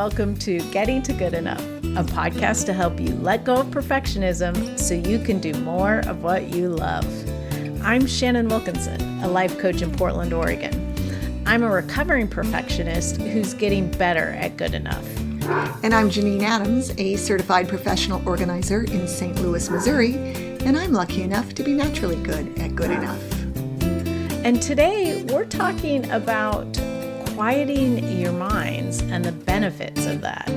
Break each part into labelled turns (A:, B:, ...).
A: welcome to Getting to Good Enough, a podcast to help you let go of perfectionism so you can do more of what you love. I'm Shannon Wilkinson, a life coach in Portland, Oregon. I'm a recovering perfectionist who's getting better at good enough.
B: And I'm Janine Adams, a certified professional organizer in St. Louis, Missouri, and I'm lucky enough to be naturally good at good enough.
A: And today we're talking about quieting your minds and the benefits of that.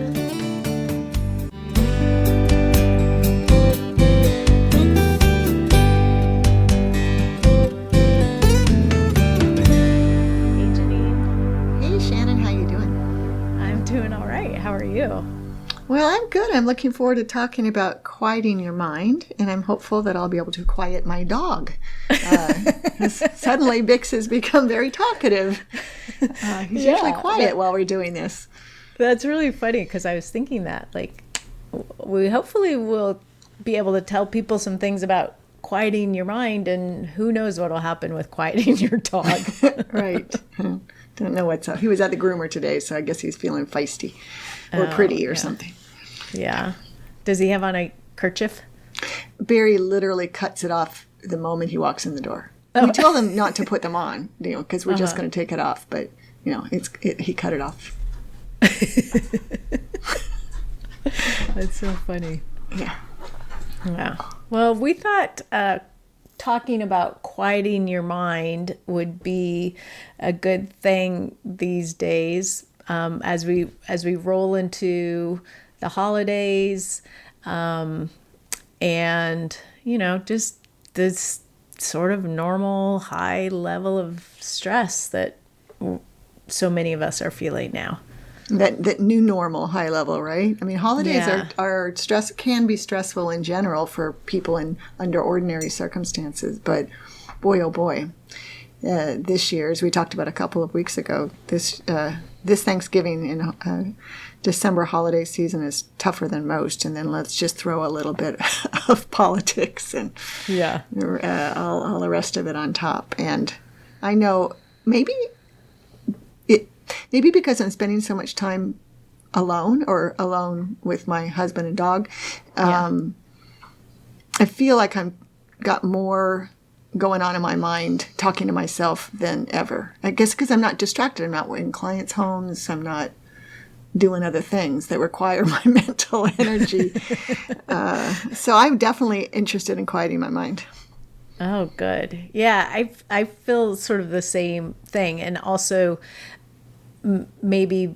A: How are you?
B: Well, I'm good. I'm looking forward to talking about quieting your mind, and I'm hopeful that I'll be able to quiet my dog. Suddenly, Bix has become very talkative. He's usually quiet while we're doing this.
A: That's really funny because I was thinking that, we hopefully will be able to tell people some things about quieting your mind, and who knows what will happen with quieting your dog.
B: Right. Don't know what's up. He was at the groomer today, so I guess he's feeling feisty or pretty or something.
A: Yeah. Does he have on a kerchief?
B: Barry literally cuts it off the moment he walks in the door. We tell them not to put them on, because we're just going to take it off. But, he cut it off.
A: That's so funny.
B: Yeah.
A: Yeah. Well, we thought talking about quieting your mind would be a good thing these days as we roll into the holidays and just this sort of normal high level of stress that so many of us are feeling now.
B: That new normal high level, right? I mean, holidays are can be stressful in general for people under ordinary circumstances. But boy, oh boy, this year, as we talked about a couple of weeks ago, this Thanksgiving and December holiday season is tougher than most. And then let's just throw a little bit of politics and all the rest of it on top. And I know maybe because I'm spending so much time alone with my husband and dog, I feel like I've got more going on in my mind talking to myself than ever. I guess because I'm not distracted. I'm not in clients' homes. I'm not doing other things that require my mental energy. So I'm definitely interested in quieting my mind.
A: Oh, good. Yeah, I feel sort of the same thing. And also maybe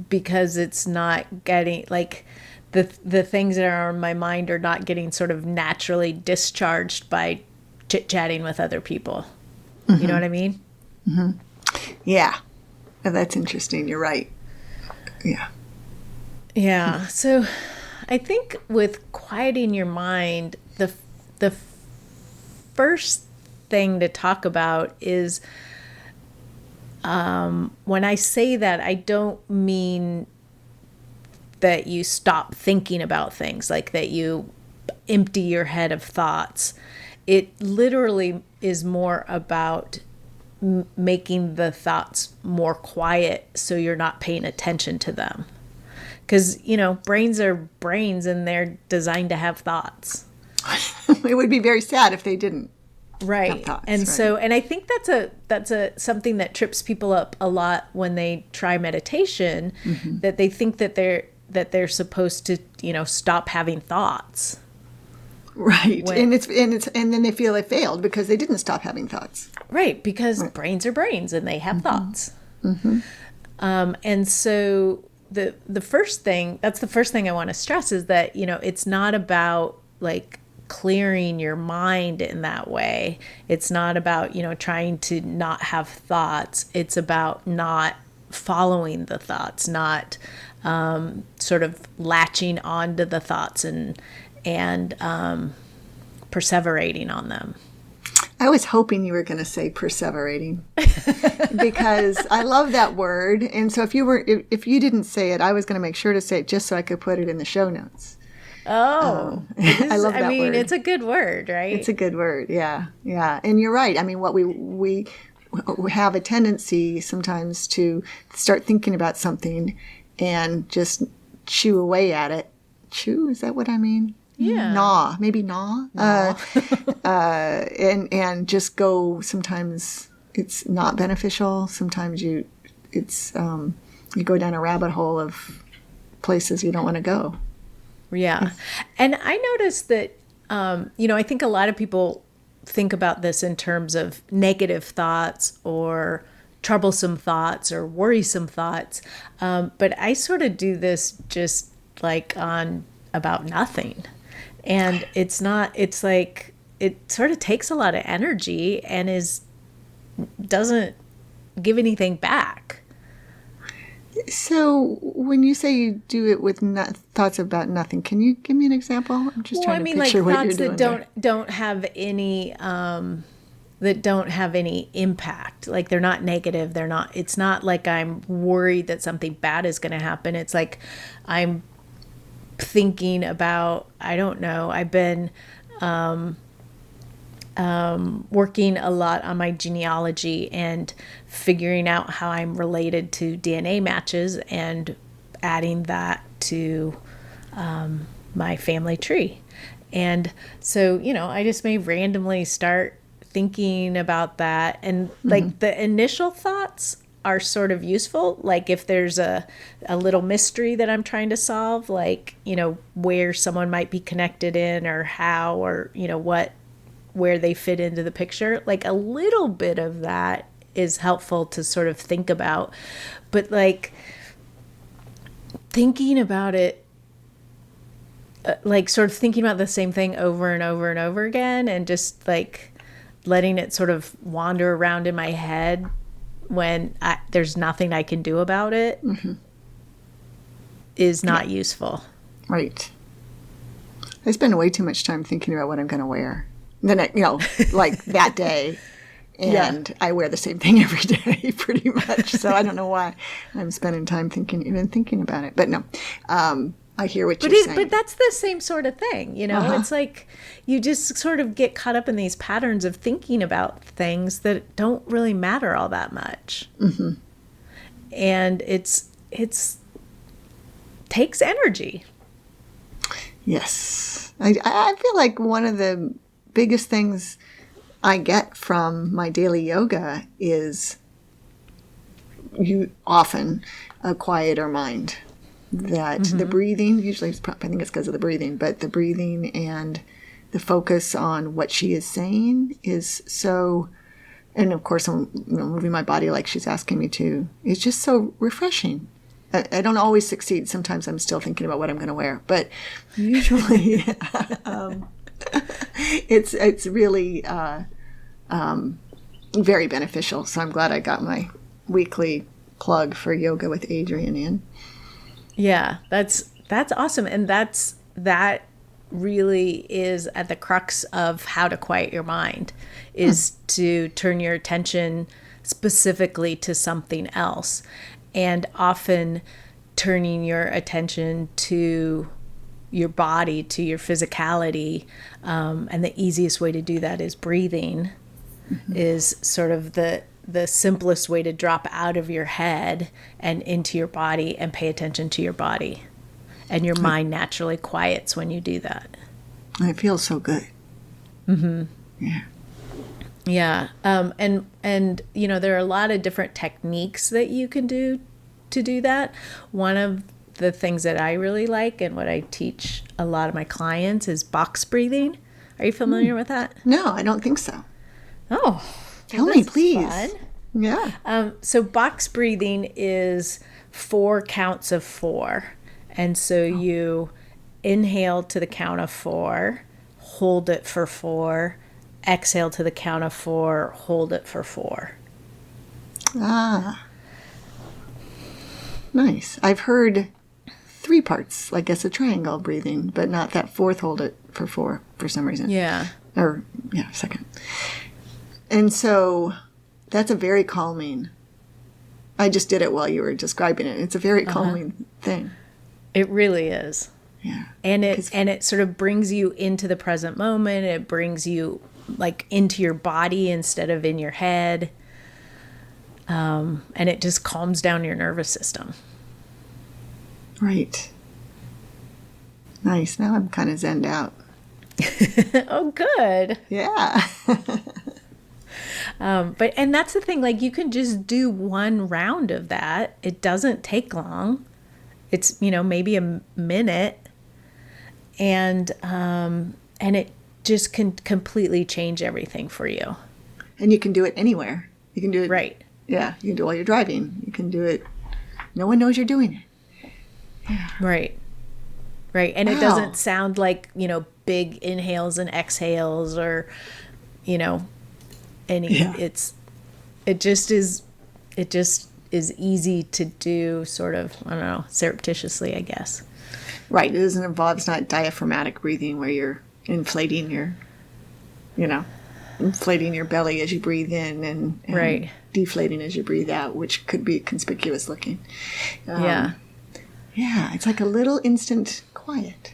A: because it's not getting the things that are on my mind are not getting sort of naturally discharged by chit-chatting with other people. Mm-hmm. You know what I mean?
B: Mm-hmm. Yeah. That's interesting. You're right. Yeah.
A: Yeah. So I think with quieting your mind, the first thing to talk about is when I say that, I don't mean that you stop thinking about things, like that you empty your head of thoughts. It literally is more about making the thoughts more quiet so you're not paying attention to them. Because, brains are brains and they're designed to have thoughts.
B: It would be very sad if they didn't.
A: Right.
B: Thoughts,
A: and
B: right.
A: So, and I think that's something that trips people up a lot when they try meditation, mm-hmm. that they think that they're supposed to, stop having thoughts.
B: Right. And then they feel they failed because they didn't stop having thoughts.
A: Right. Because brains are brains and they have mm-hmm. thoughts. Mm-hmm. And so the first thing I want to stress is that, it's not about clearing your mind in that way. It's not about, trying to not have thoughts. It's about not following the thoughts, not sort of latching onto the thoughts and perseverating on them.
B: I was hoping you were going to say perseverating because I love that word. And so if you didn't say it, I was going to make sure to say it just so I could put it in the show notes.
A: Oh,
B: I love that word.
A: It's a good word, right?
B: It's a good word. Yeah. Yeah. And you're right. I mean, what we have a tendency sometimes to start thinking about something and just chew away at it. Chew, is that what I mean?
A: Yeah.
B: Gnaw, maybe gnaw. And just go. Sometimes it's not beneficial. Sometimes you go down a rabbit hole of places you don't want to go.
A: Yeah. And I noticed that, I think a lot of people think about this in terms of negative thoughts or troublesome thoughts or worrisome thoughts. But I sort of do this just like on about nothing. And it's like, it sort of takes a lot of energy and doesn't give anything back.
B: So when you say you do it with thoughts about nothing, can you give me an example? I'm just trying to picture what you're doing.
A: Thoughts that don't have any impact. Like they're not negative. It's not like I'm worried that something bad is going to happen. It's like I'm thinking about, I don't know, I've been working a lot on my genealogy and figuring out how I'm related to DNA matches and adding that to my family tree. And so, I just may randomly start thinking about that. And like the initial thoughts are sort of useful. Like if there's a little mystery that I'm trying to solve, like, where someone might be connected in or how, or, where they fit into the picture, like a little bit of that is helpful to sort of think about. But like thinking about it, like sort of thinking about the same thing over and over and over again, and just like letting it sort of wander around in my head when there's nothing I can do about it, is not useful.
B: Right. I spend way too much time thinking about what I'm going to wear. Then, like that day. And I wear the same thing every day, pretty much. So I don't know why I'm spending time thinking about it. But no, I hear what you're saying.
A: But that's the same sort of thing, It's like you just sort of get caught up in these patterns of thinking about things that don't really matter all that much. Mm-hmm. And it's takes energy.
B: Yes. I feel like one of the biggest things I get from my daily yoga is often a quieter mind. That the breathing, usually I think it's because of the breathing, but the breathing and the focus on what she is saying is so, and of course I'm moving my body like she's asking me to, it's just so refreshing. I don't always succeed. Sometimes I'm still thinking about what I'm going to wear, but usually it's really very beneficial. So I'm glad I got my weekly plug for Yoga with Adrienne in.
A: Yeah, that's awesome. And that really is at the crux of how to quiet your mind, is to turn your attention specifically to something else. And often turning your attention to your body, to your physicality. And the easiest way to do that is breathing, is sort of the simplest way to drop out of your head and into your body and pay attention to your body. And your mind naturally quiets when you do that.
B: It feels so good. Mm-hmm. Yeah.
A: Yeah. And there are a lot of different techniques that you can do to do that. One of the things that I really like and what I teach a lot of my clients is box breathing. Are you familiar with that?
B: No, I don't think so.
A: Oh,
B: tell me, please. Fun. Yeah.
A: So box breathing is 4 counts of 4. And so you inhale to the count of 4, hold it for 4, exhale to the count of 4, hold it for 4.
B: Ah. Nice. I've heard 3 parts, like it's a triangle breathing, but not that 4th hold it for 4 for some reason.
A: Yeah.
B: Or, second. And so that's a very calming. I just did it while you were describing it. It's a very calming thing.
A: It really is.
B: Yeah.
A: And it sort of brings you into the present moment. It brings you like into your body instead of in your head. And it just calms down your nervous system.
B: Right. Nice. Now I'm kind of zenned out.
A: Oh, good.
B: Yeah.
A: And that's the thing, like you can just do one round of that. It doesn't take long. It's, maybe a minute. And it just can completely change everything for you.
B: And you can do it anywhere. You can do it.
A: Right.
B: Yeah. You can do it while you're driving. You can do it. No one knows you're doing it.
A: Yeah. Right. Right. And It doesn't sound like, big inhales and exhales or, any, it just is easy to do sort of, I don't know, surreptitiously, I guess.
B: Right. It doesn't involve, it's not diaphragmatic breathing where you're inflating your belly as you breathe in and
A: right.
B: deflating as you breathe out, which could be conspicuous looking.
A: Yeah.
B: Yeah. It's like a little instant quiet.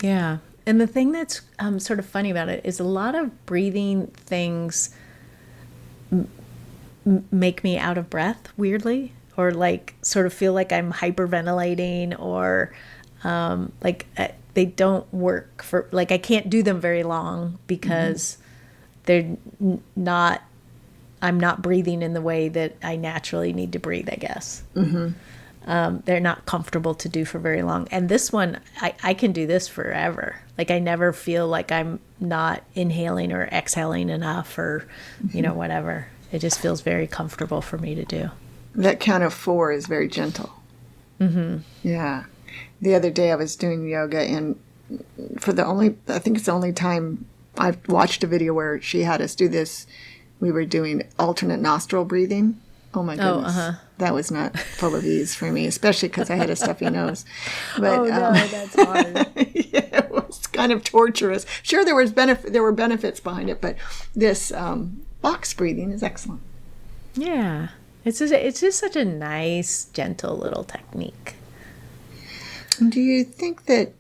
A: Yeah. And the thing that's sort of funny about it is a lot of breathing things make me out of breath, weirdly, or like sort of feel like I'm hyperventilating or they don't work for, like I can't do them very long because they're not, I'm not breathing in the way that I naturally need to breathe, I guess. They're not comfortable to do for very long. And this one, I can do this forever. Like I never feel like I'm not inhaling or exhaling enough or, whatever. It just feels very comfortable for me to do.
B: That count of 4 is very gentle. Yeah. The other day I was doing yoga and I think it's the only time I've watched a video where she had us do this. We were doing alternate nostril breathing. Oh my goodness. That was not full of ease for me, especially because I had a stuffy nose. But,
A: that's hard.
B: Yeah, it was kind of torturous. Sure, there were benefits behind it, but this box breathing is excellent.
A: Yeah. It's just such a nice, gentle little technique.
B: Do you think that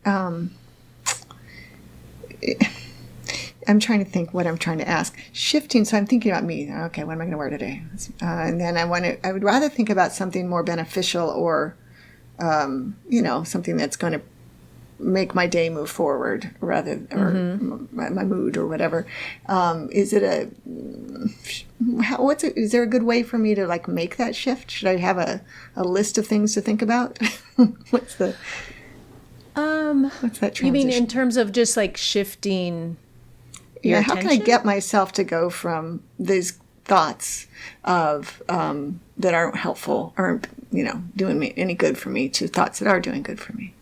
B: I'm trying to think what I'm trying to ask. Shifting, so I'm thinking about me. Okay, what am I going to wear today? And then I would rather think about something more beneficial or, something that's going to make my day move forward rather, or my mood or whatever. Is there a good way for me to like make that shift? Should I have a list of things to think about? What's that transition?
A: You mean in terms of just like shifting?
B: Yeah, how can I get myself to go from these thoughts of that aren't helpful or doing me any good for me to thoughts that are doing good for me?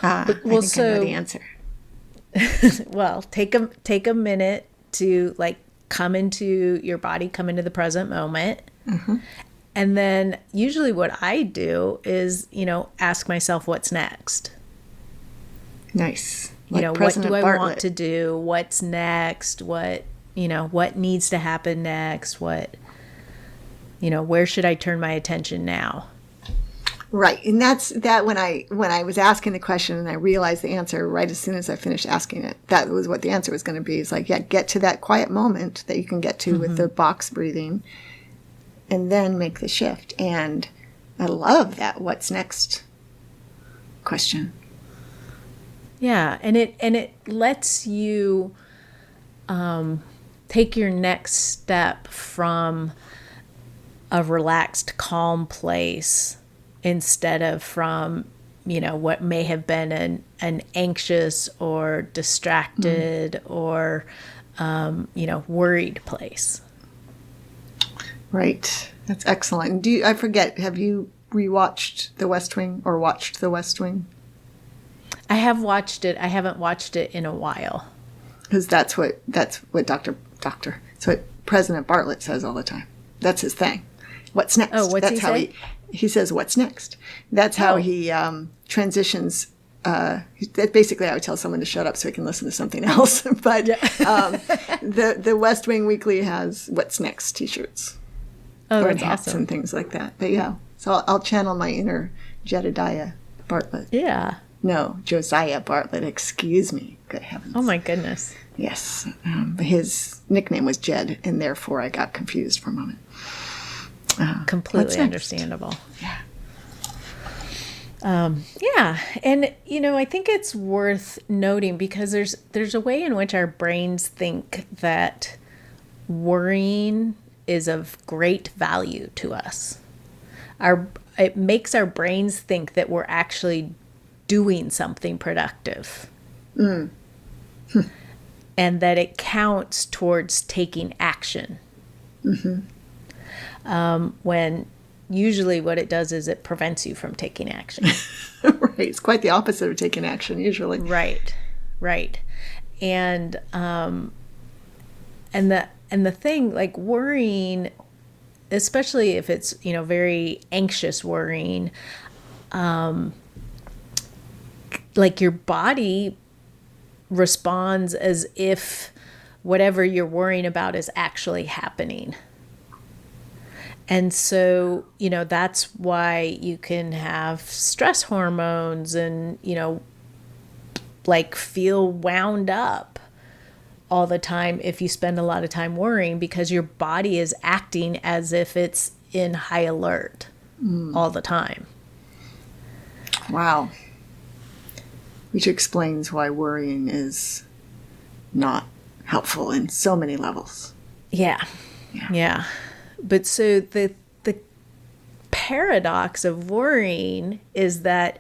B: I think I know the answer.
A: Well, take a minute to like come into your body, come into the present moment, and then usually what I do is ask myself what's next.
B: Nice.
A: Like what do I want to do? What's next? What needs to happen next? Where should I turn my attention now?
B: Right. And that's when I was asking the question and I realized the answer right as soon as I finished asking it, that was what the answer was going to be. It's like, yeah, get to that quiet moment that you can get to with the box breathing and then make the shift. And I love that what's next question.
A: Yeah, and it lets you take your next step from a relaxed, calm place instead of from what may have been an anxious or distracted or worried place.
B: Right, that's excellent. I forget? Have you rewatched The West Wing or watched The West Wing?
A: I have watched it. I haven't watched it in a while.
B: Because that's what that's what President Bartlett says all the time. That's his thing. What's next?
A: Oh, what's
B: that's
A: he
B: how
A: say?
B: He says, what's next? That's how he transitions. Basically, I would tell someone to shut up so he can listen to something else. But the West Wing Weekly has what's next T-shirts.
A: Oh,
B: or
A: that's
B: hats
A: awesome.
B: and things like that. But yeah, so I'll channel my inner Jedediah Bartlett.
A: Yeah.
B: No, Josiah Bartlett, excuse me. Good heavens.
A: Oh, my goodness.
B: Yes. His nickname was Jed, and therefore I got confused for a moment.
A: Completely understandable.
B: Yeah.
A: Yeah. And, I think it's worth noting because there's a way in which our brains think that worrying is of great value to us. It makes our brains think that we're actually doing something productive. And that it counts towards taking action. When usually what it does is it prevents you from taking action.
B: Right. It's quite the opposite of taking action usually.
A: Right. And the thing, like worrying, especially if it's, very anxious worrying, like your body responds as if whatever you're worrying about is actually happening. And so, that's why you can have stress hormones and, like feel wound up all the time if you spend a lot of time worrying, because your body is acting as if it's in high alert all the time.
B: Wow. Which explains why worrying is not helpful in so many levels.
A: Yeah. But so the paradox of worrying is that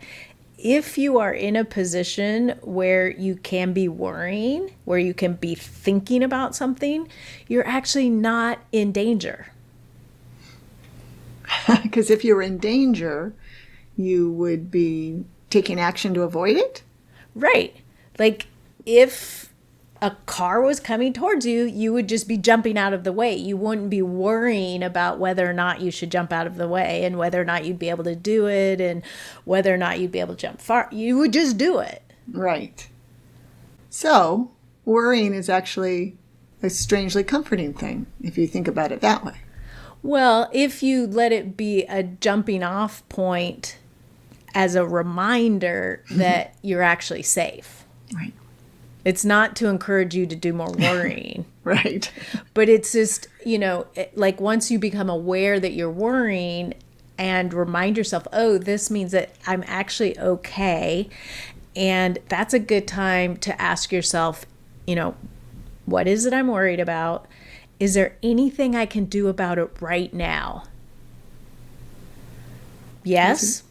A: if you are in a position where you can be worrying, where you can be thinking about something, you're actually not in danger.
B: Because if you were in danger, you would be taking action to avoid it?
A: Right. Like if a car was coming towards you, you would just be jumping out of the way. You wouldn't be worrying about whether or not you should jump out of the way and whether or not you'd be able to do it and whether or not you'd be able to jump far. You would just do it.
B: Right. So worrying is actually a strangely comforting thing if you think about it that way.
A: Well, if you let it be a jumping off point as a reminder that you're actually safe.
B: Right.
A: It's not to encourage you to do more worrying.
B: Right.
A: But it's just, like once you become aware that you're worrying and remind yourself, oh, this means that I'm actually okay. And that's a good time to ask yourself, what is it I'm worried about? Is there anything I can do about it right now? Yes,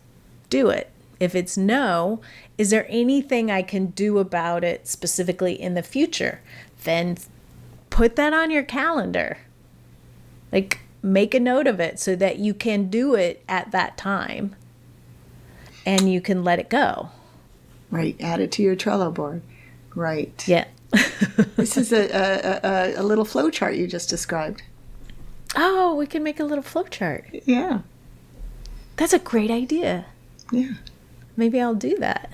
A: do it. If it's no, is there anything I can do about it specifically in the future? Then put that on your calendar. Like make a note of it so that you can do it at that time and you can let it go.
B: Right. Add it to your Trello board. Right.
A: Yeah.
B: This is a little flow chart you just described.
A: Oh, we can make a little flow chart.
B: Yeah.
A: That's a great idea.
B: Yeah.
A: Maybe I'll do that.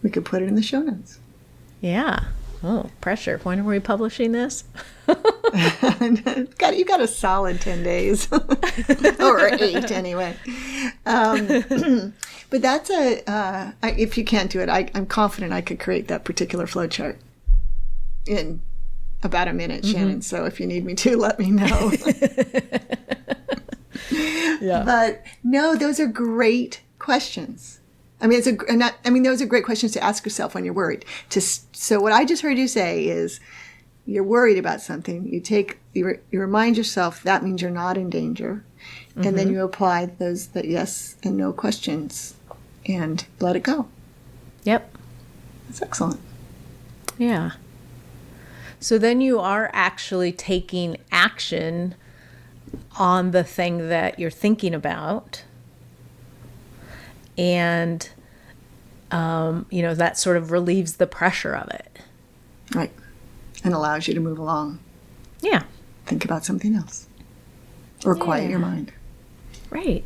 B: We could put it in the show notes.
A: Yeah. Oh, pressure. When are we publishing this?
B: You got a solid 10 days. Or 8 anyway. But that's if you can't do it, I'm confident I could create that particular flow chart in about a minute, Shannon. So if you need me to, let me know.
A: Yeah.
B: But no, those are great questions. I mean, those are great questions to ask yourself when you're worried. So what I just heard you say is, you're worried about something. You remind yourself that means you're not in danger, and then you apply the yes and no questions, and let it go.
A: Yep.
B: That's excellent.
A: Yeah. So then you are actually taking action on the thing that you're thinking about. And, that sort of relieves the pressure of it.
B: Right. And allows you to move along.
A: Yeah.
B: Think about something else. Or quiet your mind.
A: Right.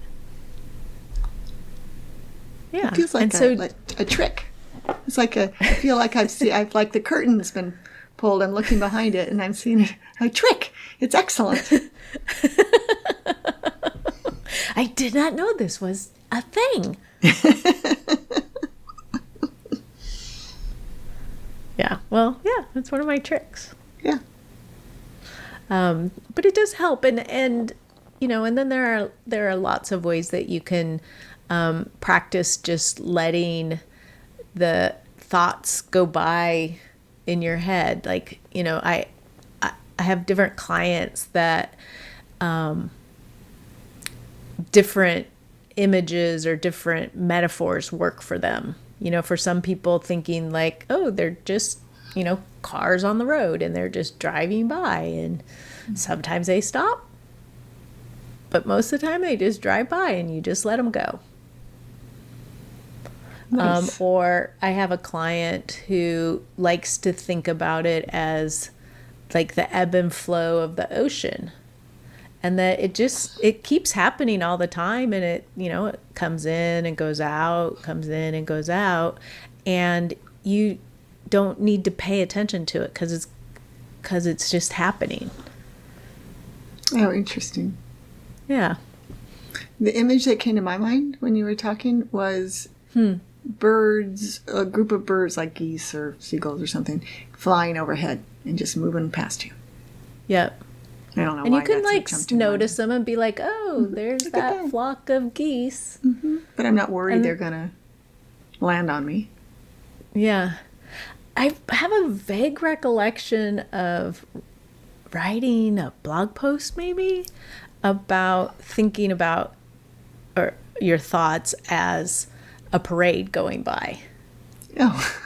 A: Yeah.
B: It feels like a trick. It's like I feel like I've like the curtain's been pulled. I'm looking behind it and I'm seeing a trick. It's excellent.
A: I did not know this was a thing. Yeah. Well, yeah, that's one of my tricks.
B: Yeah.
A: But it does help, and then there are lots of ways that you can practice just letting the thoughts go by in your head. Like, I have different clients that different images or different metaphors work for them. For some people, thinking like, oh, they're just, cars on the road and they're just driving by, and sometimes they stop, but most of the time they just drive by and you just let them go. Nice. Or I have a client who likes to think about it as like the ebb and flow of the ocean, and that it keeps happening all the time, and it comes in and goes out, comes in and goes out, and you don't need to pay attention to it because it's just happening.
B: Oh, interesting.
A: Yeah.
B: The image that came to my mind when you were talking was birds, a group of birds like geese or seagulls or something, flying overhead and just moving past you.
A: Yep.
B: I don't know.
A: And
B: why
A: you can
B: that's
A: notice them and be like, oh, there's that flock of geese.
B: Mm-hmm. But I'm not worried they're going to land on me.
A: Yeah. I have a vague recollection of writing a blog post maybe about thinking about or your thoughts as a parade going by.
B: Oh.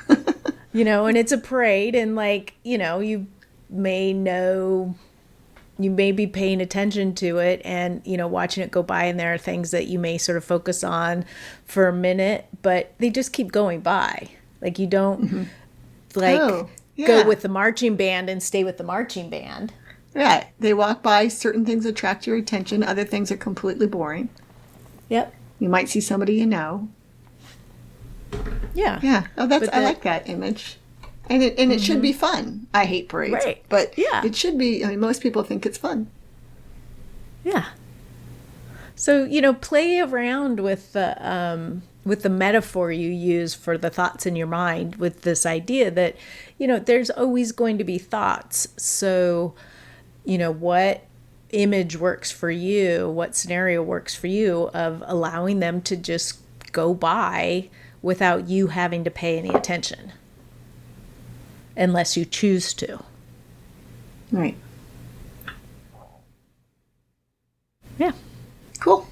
A: And it's a parade, and you may be paying attention to it and, watching it go by, and there are things that you may sort of focus on for a minute, but they just keep going by. Like, you don't go with the marching band and stay with the marching band.
B: Right. They walk by, certain things attract your attention, other things are completely boring.
A: Yep.
B: You might see somebody you know.
A: Yeah.
B: Yeah. Oh, I like that image. And it should be fun. I hate parades.
A: Right.
B: But it should be. I mean, most people think it's fun.
A: Yeah. So, play around with the metaphor you use for the thoughts in your mind, with this idea that, there's always going to be thoughts. So, what image works for you, what scenario works for you of allowing them to just go by without you having to pay any attention. Unless you choose to.
B: Right.
A: Yeah.
B: Cool.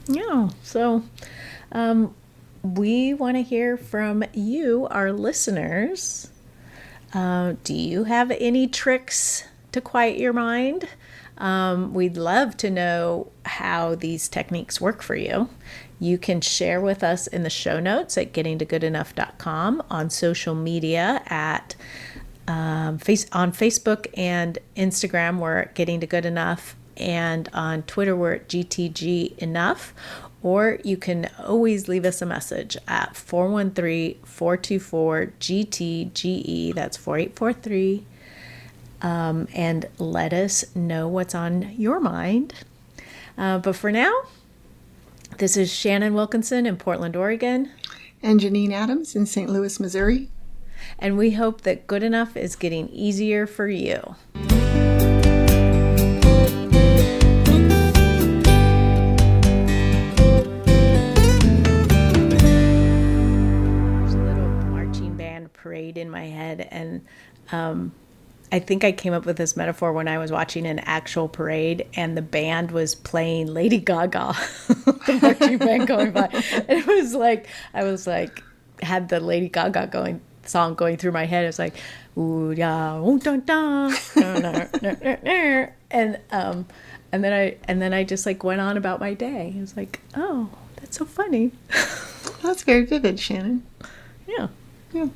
A: Yeah. So we want to hear from you, our listeners. Do you have any tricks to quiet your mind? We'd love to know how these techniques work for you. You can share with us in the show notes at gettingtogoodenough.com, on social media at on Facebook and Instagram, we're at Getting to Good Enough, and on Twitter, we're at GTG Enough. Or you can always leave us a message at 413-424-GTGE. That's 4843. And let us know what's on your mind. But for now, this is Shannon Wilkinson in Portland, Oregon.
B: And Janine Adams in St. Louis, Missouri.
A: And we hope that good enough is getting easier for you. There's a little marching band parade in my head, and I think I came up with this metaphor when I was watching an actual parade and the band was playing Lady Gaga, the marching band going by. And it was like, had the Lady Gaga song going through my head. It was like, ooh, yeah, ooh, dun, dun, and then I just like went on about my day. I was like, oh, that's so funny.
B: That's very vivid, Shannon.
A: Yeah.
B: Yeah.